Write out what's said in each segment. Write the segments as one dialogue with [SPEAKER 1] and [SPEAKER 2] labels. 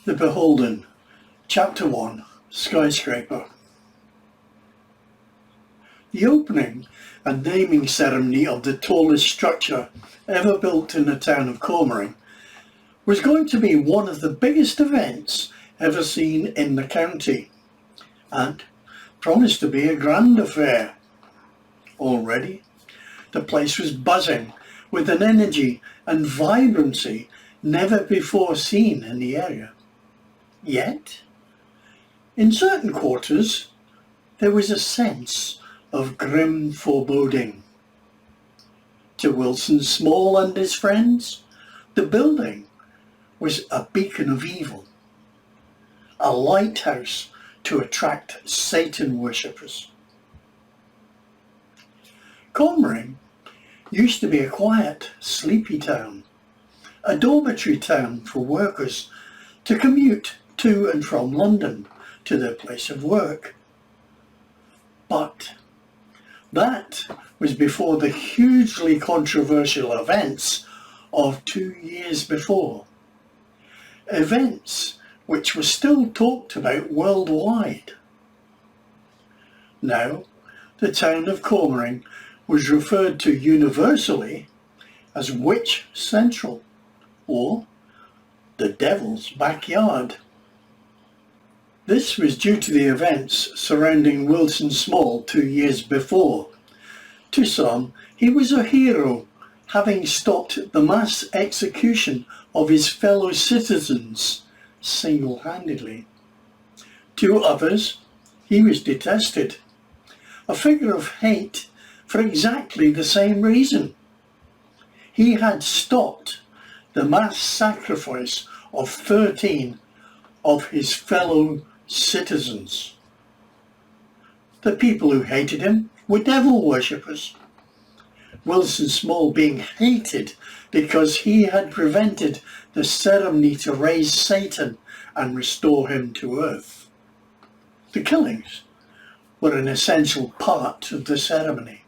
[SPEAKER 1] The Beholden, Chapter 1, Skyscraper. The opening and naming ceremony of the tallest structure ever built in the town of Cormorant was going to be one of the biggest events ever seen in the county, and promised to be a grand affair. Already, the place was buzzing with an energy and vibrancy never before seen in the area. Yet, in certain quarters, there was a sense of grim foreboding. To Wilson Small and his friends, the building was a beacon of evil, a lighthouse to attract Satan worshippers. Cormorant used to be a quiet, sleepy town, a dormitory town for workers to commute to and from London to their place of work. But that was before the hugely controversial events of 2 years before. Events which were still talked about worldwide. Now, the town of Cormorant was referred to universally as Witch Central, or the Devil's Backyard. This was due to the events surrounding Wilson Small 2 years before. To some, he was a hero, having stopped the mass execution of his fellow citizens single-handedly. To others, he was detested, a figure of hate for exactly the same reason. He had stopped the mass sacrifice of 13 of his fellow citizens. The people who hated him were devil worshippers. Wilson Small being hated because he had prevented the ceremony to raise Satan and restore him to earth. The killings were an essential part of the ceremony.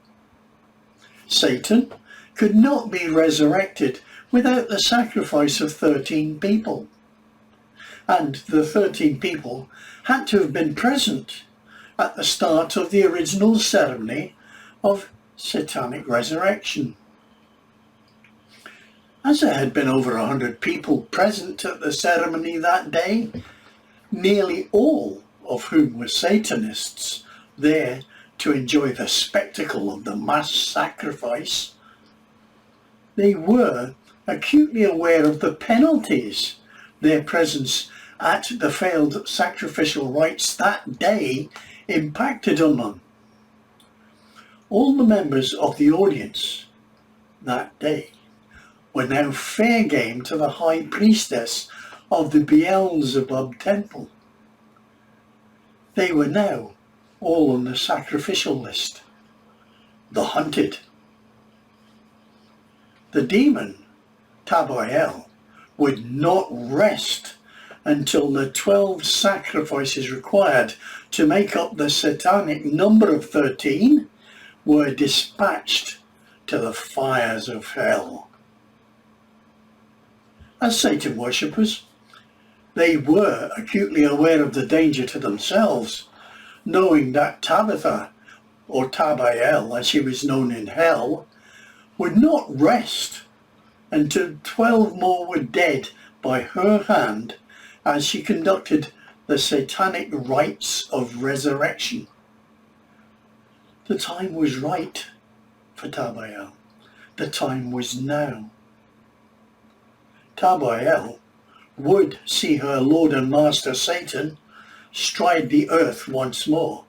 [SPEAKER 1] Satan could not be resurrected without the sacrifice of 13 people. And the 13 people had to have been present at the start of the original ceremony of satanic resurrection. As there had been over 100 people present at the ceremony that day, nearly all of whom were Satanists there to enjoy the spectacle of the mass sacrifice, they were acutely aware of the penalties their presence at the failed sacrificial rites that day impacted on them. All the members of the audience that day were now fair game to the high priestess of the Beelzebub temple. They were now all on the sacrificial list, the hunted. The demon, Tabael, would not rest until the 12 sacrifices required to make up the satanic number of 13 were dispatched to the fires of hell. As Satan worshippers, they were acutely aware of the danger to themselves, knowing that Tabitha, or Tabael as she was known in hell, would not rest until 12 more were dead by her hand as she conducted the satanic rites of resurrection. The time was right for Tabael. The time was now. Tabael would see her Lord and Master Satan stride the earth once more,